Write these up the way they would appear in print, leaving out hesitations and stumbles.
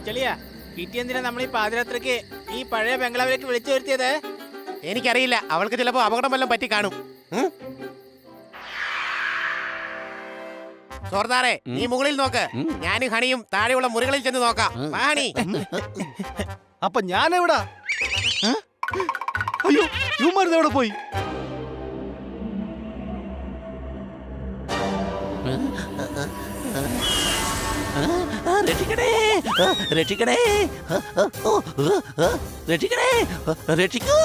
കൊച്ചളിയാ kitty എന്തിനാ നമ്മൾ ഈ പാതിരാത്രിക്ക് ഈ പഴയ ബംഗ്ലാവിലേക്ക് വിളിച്ചു വരുത്തിയത്? എനിക്കറിയില്ല, അവൾക്ക് ചിലപ്പോ അപകടം വല്ലതും പറ്റി കാണും. സോർദാറെ, നീ മുകളിൽ നോക്ക്, ഞാനും ഹണിയും താഴെയുള്ള മുറികളിൽ ചെന്ന് നോക്കാം. ഹണി, അപ്പൊ ഞാൻ എവിടാ? അയ്യോ, യുമാരുന്ന് എവിടെ പോയി? രക്ഷിക്കണേ, രക്ഷിക്കണേ, രക്ഷിക്കണേ, രക്ഷിക്കൂ.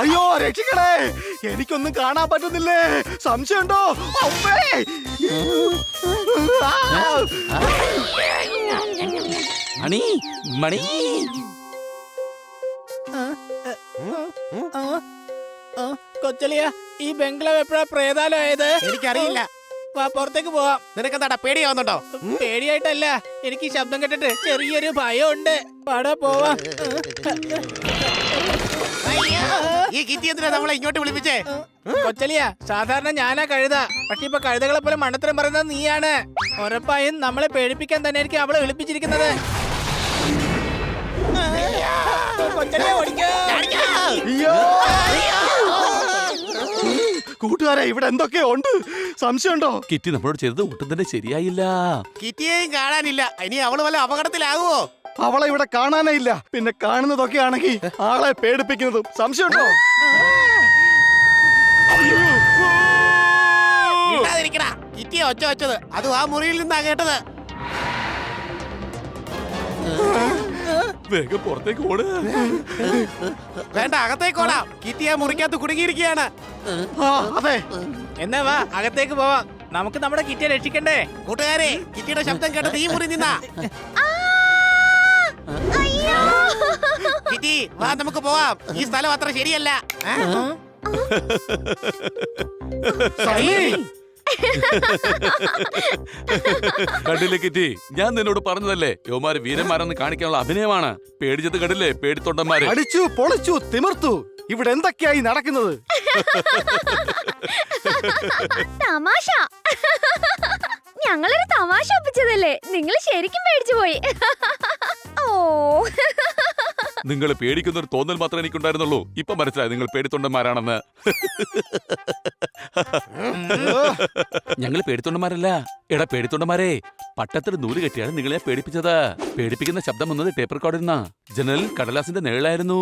അയ്യോ, രക്ഷിക്കണേ, എനിക്കൊന്നും കാണാൻ പറ്റുന്നില്ലേ? സംശയമുണ്ടോ? മണി, മണി, കൊച്ചളിയാ, ഈ ബംഗ്ലാവ് എപ്പോഴാ പ്രേതാലമായത്? എനിക്കറിയില്ല. വാ, പുറത്തേക്ക് പോവാം. നിനക്കെന്താടാ, പേടിയാവുന്നുണ്ടോ? പേടിയായിട്ടല്ല, എനിക്ക് ഈ ശബ്ദം കേട്ടിട്ട് ചെറിയൊരു ഭയം ഉണ്ട്. പാടാ പോവാ. ഈ കിറ്റി എന്തിനാ നമ്മളെ ഇങ്ങോട്ട് വിളിപ്പിച്ചേ? കൊച്ചളിയാ, സാധാരണ ഞാനാ കഴുത, പക്ഷെ ഇപ്പൊ കഴുതകളെ പോലെ മണ്ടത്തരം പറയുന്നത് നീയാണ്. ഉറപ്പായും നമ്മളെ പേടിപ്പിക്കാൻ തന്നെയായിരിക്കും അവളെ വിളിപ്പിച്ചിരിക്കുന്നത്. കൊച്ചളിയാ, ഓടിക്കോ. കൂട്ടുകാരെ, ഇവിടെ എന്തൊക്കെയോ ഉണ്ട്. സംശയമുണ്ടോ? കിറ്റി നമ്മളോട് ചെയ്തത് ഒട്ടും തന്നെ ശരിയായില്ല. കിറ്റിയെയും കാണാനില്ല. ഇനി അവള് വല്ല അപകടത്തിലാകുവോ? അവളെ ഇവിടെ കാണാനേ ഇല്ല. പിന്നെ കാണുന്നതൊക്കെ ആണെങ്കിൽ ആളെ പേടിപ്പിക്കുന്നതും. സംശയമുണ്ടോ? മിണ്ടാതിരിക്കടാ. കിറ്റിയെ ഒച്ച വെച്ചത് അതും ആ മുറിയിൽ നിന്നാ കേട്ടത്. വേഗം പുറത്തേക്ക് ഓട്. വേണ്ട, അകത്തേക്ക് ഓടാം. കിറ്റിയെ മുറിക്കകത്ത് കുടുങ്ങിയിരിക്കുകയാണ്. അതെ. എന്നാ വാ, അകത്തേക്ക് പോവാം. നമുക്ക് നമ്മുടെ കിറ്റിയെ രക്ഷിക്കണ്ടേ? കൂട്ടുകാരെ, കിറ്റിയുടെ ശബ്ദം കേട്ടത് ഈ മുറി നിന്നാ. കിറ്റി, വാ, നമുക്ക് പോവാം. ഈ സ്ഥലം അത്ര ശരിയല്ല. കണ്ടില്ലേ കിറ്റി, ഞാൻ നിന്നോട് പറഞ്ഞതല്ലേ, യോമാര് വീരന്മാരെന്ന് കാണിക്കാനുള്ള അഭിനയമാണ്. പേടിച്ചത് കണ്ടില്ലേ, പേടിത്തൊണ്ടന്മാര്. അടിച്ചു പൊളിച്ചു തിമിർത്തു. ഇവിടെ എന്തൊക്കെയായി നടക്കുന്നത്? തമാശ. ഞങ്ങളൊരു തമാശ ഒപ്പിച്ചതല്ലേ, നിങ്ങൾ ശരിക്കും പേടിച്ചു പോയി. ഓ, നിങ്ങൾ പേടിക്കുന്ന ഒരു തോന്നൽ മാത്രമേ എനിക്കുണ്ടായിരുന്നുള്ളൂ. ഇപ്പൊ മനസ്സിലായി നിങ്ങൾ പേടിത്തൊണ്ടന്മാരാണെന്ന്. ഞങ്ങൾ പേടിത്തൊണ്ടന്മാരല്ല. എടാ പേടിത്തൊണ്ടന്മാരെ, പട്ടത്തിൽ നൂല് കെട്ടിയാണ് നിങ്ങളെ പേടിപ്പിച്ചത്. പേടിപ്പിക്കുന്ന ശബ്ദം വന്നത് ടേപ്പ് റെക്കോർഡിൽ നിന്നാ. ജനലിൽ കടലാസിന്റെ നിഴലായിരുന്നു.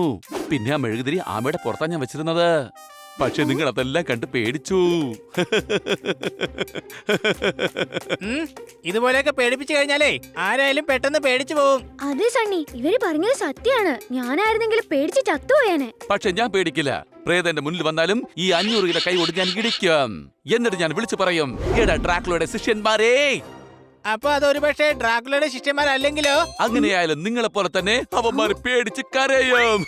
പിന്നെ ആ മെഴുകുതിരി ആമയുടെ പുറത്താ ഞാൻ വെച്ചിരുന്നത്. പക്ഷെ നിങ്ങൾ അതെല്ലാം കണ്ട് പേടിച്ചു. ഇതുപോലെയൊക്കെ പേടിപ്പിച്ചു കഴിഞ്ഞാലേ ആരായാലും പെട്ടെന്ന് പേടിച്ചു പോവും. അതെ സണ്ണി, ഇവര് പറഞ്ഞത് സത്യാണ്. ഞാനായിരുന്നെങ്കിൽ പേടിച്ച് ചത്തുപോയാനെ. പക്ഷെ ഞാൻ പേടിക്കില്ല. പ്രേത എന്റെ മുന്നിൽ വന്നാലും ഈ 500 കിലോ കൈ കൊണ്ട് ഞാൻ ഇടിക്കും. എന്നിട്ട് ഞാൻ വിളിച്ചു പറയും, എടാ ഡ്രാക്കുളയുടെ ശിഷ്യന്മാരേ. അപ്പൊ അതൊരു പക്ഷേ ഡ്രാക്കുളയുടെ ശിഷ്യന്മാരല്ലെങ്കിലോ? അങ്ങനെയായാലും നിങ്ങളെ പോലെ തന്നെ അവന്മാർ പേടിച്ച് കരയും.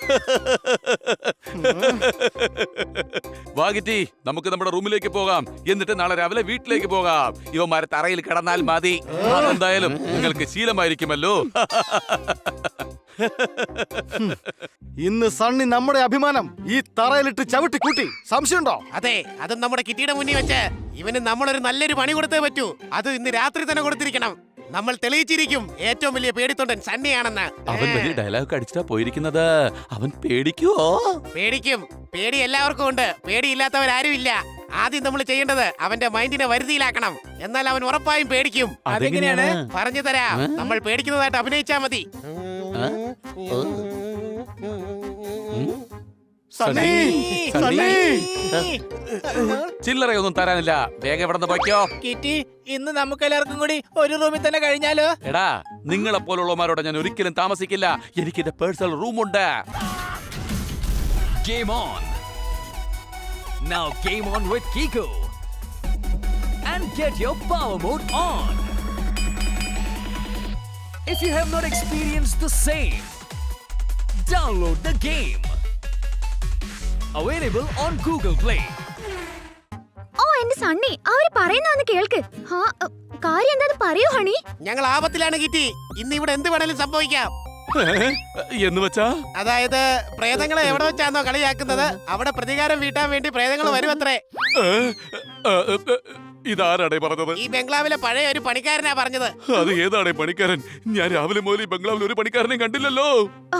വാഗിറ്റി, നമുക്ക് നമ്മുടെ റൂമിലേക്ക് പോകാം. എന്നിട്ട് നാളെ രാവിലെ വീട്ടിലേക്ക് പോകാം. ഇവന്മാരെ തറയിൽ കിടന്നാൽ മതി. അതെന്തായാലും നിങ്ങൾക്ക് ശീലമായിരിക്കുമല്ലോ. ഇന്ന് സണ്ണി നമ്മുടെ അഭിമാനം ഈ തറയിലിട്ട് ചവിട്ടി കൂട്ടി. സംശയമുണ്ടോ? അതെ, അതും നമ്മുടെ കിറ്റിയുടെ മുന്നിൽ വെച്ച് ഇവന് നമ്മളൊരു നല്ലൊരു പണി കൊടുത്തേ പറ്റൂ. അത് ഇന്ന് രാത്രി തന്നെ കൊടുത്തിരിക്കണം. നമ്മൾ തെളിയിച്ചിരിക്കും ഏറ്റവും വലിയ പേടിത്തൊണ്ടൻ സണ്ണിയാണെന്ന്. അവൻ വലിയ ഡയലോഗ് അടിച്ചിട്ടാ പോയിരിക്കുന്നത്. അവൻ പേടിക്കുവോ? പേടിക്കും. പേടി എല്ലാവർക്കും ഉണ്ട്. പേടിയില്ലാത്തവരാരും ഇല്ല. ആദ്യം നമ്മൾ ചെയ്യേണ്ടത് അവന്റെ മൈൻഡിനെ വരുതിയിലാക്കണം. എന്നാൽ അവൻ ഉറപ്പായും പേടിക്കും. അതെങ്ങനെയാണ്? പറഞ്ഞു തരാം. നമ്മൾ പേടിക്കുന്നതായിട്ട് അഭിനയിച്ചാ മതി. ചില്ലറയൊന്നും തരാനില്ല. വേഗം ഇവിടെ നിന്ന് പോയിക്കോ. കിറ്റി, ഇന്ന് നമുക്ക് എല്ലാവർക്കും കൂടി ഒരു റൂമിൽ തന്നെ കഴിഞ്ഞാലോ? എടാ, നിങ്ങളെ പോലുള്ളവന്മാരോട് ഞാൻ ഒരിക്കലും താമസിക്കില്ല. എനിക്ക് എന്റെ പേഴ്സണൽ റൂമുണ്ട്. Game on! Now game on with Kiko! And get your power mode on! If you have not experienced the same, download the game! Available on Google Play. ഓ എന്റെ സണ്ണി, അവര് പറയുന്നതെന്ന് കേൾക്ക്. കാര്യം എന്താന്ന് പറയൂ ഹണി. ഞങ്ങൾ ആപത്തിലാണ് കിറ്റി. ഇന്ന് ഇവിടെ എന്ത് വേണേലും സംഭവിക്കാം. എന്ന് വെച്ചാ അതായത് പ്രേതങ്ങളെ എവിടെ വെച്ചാന്നോ കളിയാക്കുന്നത് അവിടെ പ്രതികാരം വീട്ടാൻ വേണ്ടി പ്രേതങ്ങൾ വരുമത്രേ. ഇതാരാടേ പറഞ്ഞത്? ഈ ബംഗ്ലാവിലെ പഴയ ഒരു പണിക്കാരനാ പറഞ്ഞത്. അത് ഏതാടേ പണിക്കാരൻ? ഞാൻ രാവിലെ മുതൽ ഈ ബംഗ്ലാവിൽ ഒരു പണിക്കാരനെ കണ്ടില്ലല്ലോ. ആ,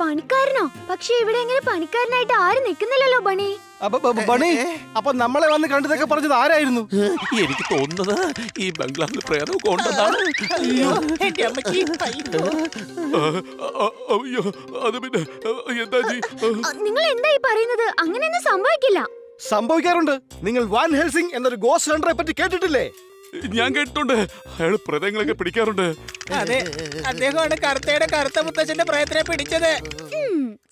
പണിക്കാരനോ? പക്ഷെ ഇവിടെ എങ്ങനെ പണിക്കാരനായിട്ട് ആരും നിൽക്കുന്നില്ലല്ലോ ബണി. ബണി, അപ്പൊ നമ്മളെ വന്ന് കണ്ടതൊക്കെ പറഞ്ഞത് ആരായിരുന്നു? എനിക്ക് തോന്നുന്നത് ഈ ബംഗ്ലാവിൽ പ്രേതമൊക്കെ ഉണ്ടെന്നാണ്. അയ്യോ, എന്റെ അമ്മച്ചി, അയ്യോ. അയ്യോ, അത് പിന്നെ എന്താ ജി? നിങ്ങൾ എന്താ ഈ പറയുന്നത്? അങ്ങനെയൊന്നും സംഭവിക്കില്ല. സംഭവിക്കാറുണ്ട്. നിങ്ങൾ വാൻ ഹെൽസിംഗ് എന്നൊരു ഗോസ്റ്റ് ഹണ്ടറെ പറ്റി കേട്ടിട്ടില്ലേ? ഞാൻ കേട്ടിട്ടുണ്ട്. അയാൾ പ്രേതങ്ങളൊക്കെ പിടിക്കാറുണ്ട്. അതെ, അദ്ദേഹമാണ് കറുത്തയുടെ കറുത്ത മുത്തച്ഛന്റെ പ്രയത്നെ പിടിച്ചത്.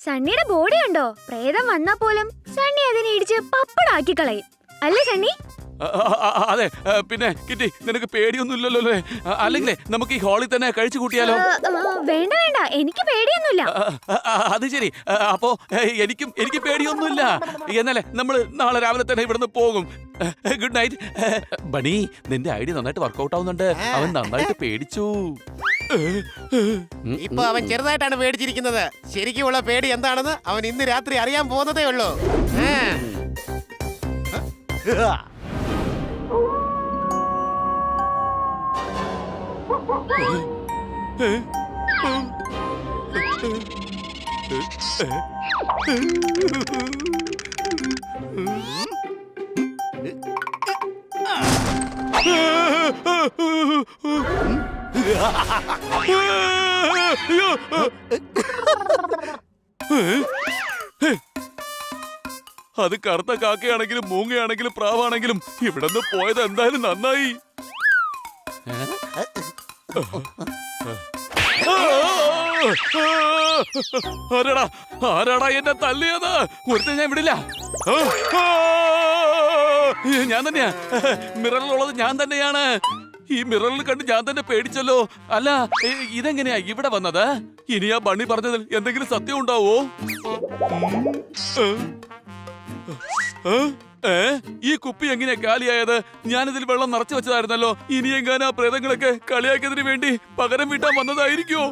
സണ്ണിയുടെ ബോഡി ഉണ്ടോ? പ്രേതം വന്നാ പോലും സണ്ണി അതിനെ ഇടിച്ച് പപ്പടാക്കി കളയും അല്ലേ സണ്ണി? അതെ. പിന്നെ കിറ്റി, നിനക്ക് പേടിയൊന്നും ഇല്ലല്ലോ അല്ലേ? അല്ലെങ്കിലേ നമുക്ക് ഈ ഹാളിൽ തന്നെ കഴിച്ചു കൂട്ടിയാലോ? വേണ്ട വേണ്ട, എനിക്ക് പേടിയൊന്നുമില്ല. അത് ശരി. അപ്പോ എനിക്ക് പേടിയൊന്നുമില്ല. എന്നാലേ നമ്മൾ നാളെ രാവിലെ തന്നെ ഇവിടുന്ന് പോകും. Good night. ബണി, നിന്റെ ഐഡിയ നന്നായിട്ട് വർക്ക്ഔട്ട് ആവുന്നുണ്ട്. അവൻ നന്നായിട്ട് പേടിച്ചു. ഇപ്പൊ അവൻ ചെറുതായിട്ടാണ് പേടിച്ചിരിക്കുന്നത്. ശരിക്കുമുള്ള പേടി എന്താണെന്ന് അവൻ ഇന്ന് രാത്രി അറിയാൻ പോകുന്നതേ ഉള്ളൂ. അത് കറുത്ത കാക്കയാണെങ്കിലും മൂങ്ങയാണെങ്കിലും പ്രാവാണെങ്കിലും ഇവിടെ നിന്ന് പോയത് എന്തായാലും നന്നായി. ആരാടാ എന്നെ തല്ലിയത്? ഒരുത്തൻ ഞാൻ വിടില്ല. ഞാൻ തന്നെയാ. മിററിലുള്ളത് ഞാൻ തന്നെയാണ്. ഈ മിററിൽ കണ്ട് ഞാൻ തന്നെ പേടിച്ചല്ലോ. അല്ല, ഇതെങ്ങനെയാ ഇവിടെ വന്നത്? ഇനി ആ ബണ്ണി പറഞ്ഞതിൽ എന്തെങ്കിലും സത്യം ഉണ്ടാവോ? ഈ കുപ്പി എങ്ങനെയാ കാലിയായത്? ഞാനിതിൽ വെള്ളം നിറച്ചു വെച്ചതായിരുന്നല്ലോ. ഇനി എങ്ങാനും ആ പ്രേതങ്ങളൊക്കെ കളിയാക്കിയതിന് വേണ്ടി പകരം വീട്ടാൻ വന്നതായിരിക്കോ?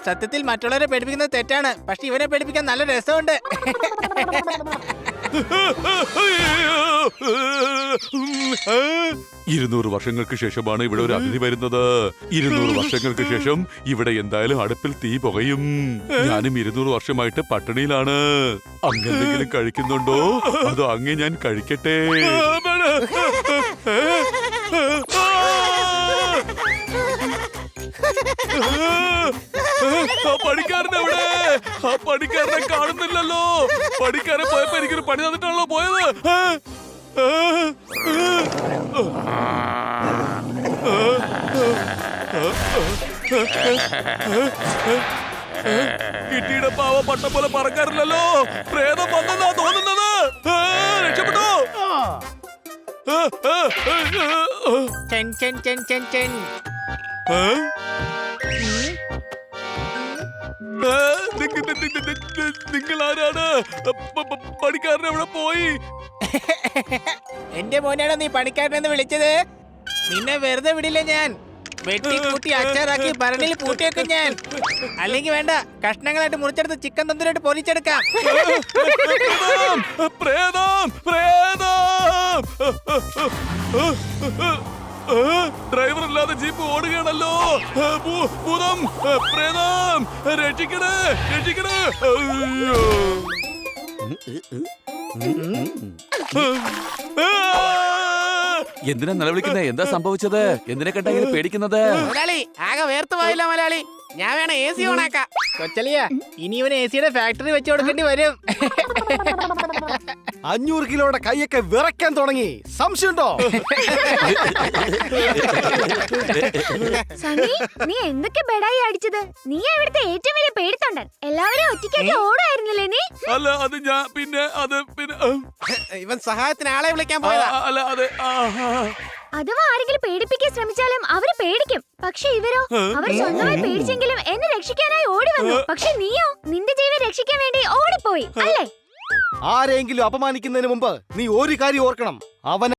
സത്യത്തിൽ മറ്റുള്ളവരെ പേടിപ്പിക്കുന്നത് തെറ്റാണ്. പക്ഷെ ഇവനെ പേടിപ്പിക്കാൻ നല്ല രസമുണ്ട്. 200 വർഷങ്ങൾക്ക് ശേഷമാണ് ഇവിടെ ഒരു അതിഥി വരുന്നത്. 200 വർഷങ്ങൾക്ക് ശേഷം ഇവിടെ എന്തായാലും അടുപ്പിൽ തീ പുകയും. ഞാനും 200 വർഷമായിട്ട് പട്ടിണിയിലാണ്. അങ്ങെന്തെങ്കിലും കഴിക്കുന്നുണ്ടോ? അതോ അങ്ങേ ഞാൻ കഴിക്കട്ടെ? പണിക്കാരനെ എവിടെ? ആ പണിക്കാരനെ കാണുന്നില്ലല്ലോ. പണിക്കാരൻ പോയപ്പോ എനിക്കൊരു പണി തന്നിട്ടാണല്ലോ പോയത്. കിട്ടിയുടെ പാവ പട്ട പോലെ പറക്കാറില്ലല്ലോ. പ്രേതം വന്നെന്നാ തോന്നുന്നത്. രക്ഷപ്പെട്ടോ? ചെൻ ചെൻ ചെൻ ചെൻ ചെൻ. നിങ്ങൾ ആരാണ്? പണിക്കാരൻ എവിടെ പോയി? എന്റെ മോനാണോ നീ പണിക്കാരനെന്ന് വിളിച്ചത്? നിന്നെ വെറുതെ വിടില്ല ഞാൻ. വെട്ടി കൂട്ടി അച്ചാറാക്കി ഭരണിയിൽ പൂട്ടിയേക്കും ഞാൻ. അല്ലെങ്കിൽ വേണ്ട, കഷ്ണങ്ങളായിട്ട് മുറിച്ചെടുത്ത് ചിക്കൻ തന്തൂരായിട്ട് പൊരിച്ചെടുക്കാം. പ്രേതം, പ്രേതം! ഡ്രൈവർ ഇല്ലാതെ ജീപ്പ് ഓടുകയാണല്ലോ. ഭൂതം, പ്രേതം, രക്ഷിക്കണേ, രക്ഷിക്കണേ! എന്തിനാ നിലവിളിക്കുന്നേ? എന്താ സംഭവിച്ചത്? എന്തിനെ കണ്ടാ ഇങ്ങനെ പേടിക്കുന്നത്? മലയാളി ആകെ വേർത്ത് പോയില്ല മലയാളി. ഞാൻ വേണേ AC ഓണാക്കാം. കൊച്ചലിയ ഇനി ഇവന് AC-യുടെ ഫാക്ടറി വെച്ച് കൊടുക്കേണ്ടി വരും. 500 കിലോയുടെ കൈയൊക്കെ വിറയ്ക്കാൻ തുടങ്ങി. സംശയമുണ്ടോ? സണ്ണി, നീ എന്തൊക്കെ ബെഡായി അടിച്ചത്? നീ ഇവിടുത്തെ ഏറ്റവും വലിയ പേടിത്തൊണ്ടൻ. എല്ലാവരും ഒറ്റയ്ക്കാക്കി ഓടായിരുന്നില്ലേ നീ? അല്ല അത് ഞാൻ പിന്നെ ഇവൻ സഹായത്തിന് ആളെ വിളിക്കാൻ പോയതാ. അല്ല അത് അഥവാ ആരെങ്കിലും പേടിപ്പിക്കാൻ ശ്രമിച്ചാലും അവര് പേടിക്കും. പക്ഷെ ഇവരോ? അവർ സ്വന്തമായി പേടിച്ചെങ്കിലും എന്നെ രക്ഷിക്കാനായി ഓടി വന്നു. പക്ഷെ നീയോ നിന്റെ ജീവൻ രക്ഷിക്കാൻ വേണ്ടി ഓടിപ്പോയി അല്ലേ? ആരെങ്കിലും അപമാനിക്കുന്നതിന് മുമ്പ് നീ ഒരു കാര്യം ഓർക്കണം. അവൻ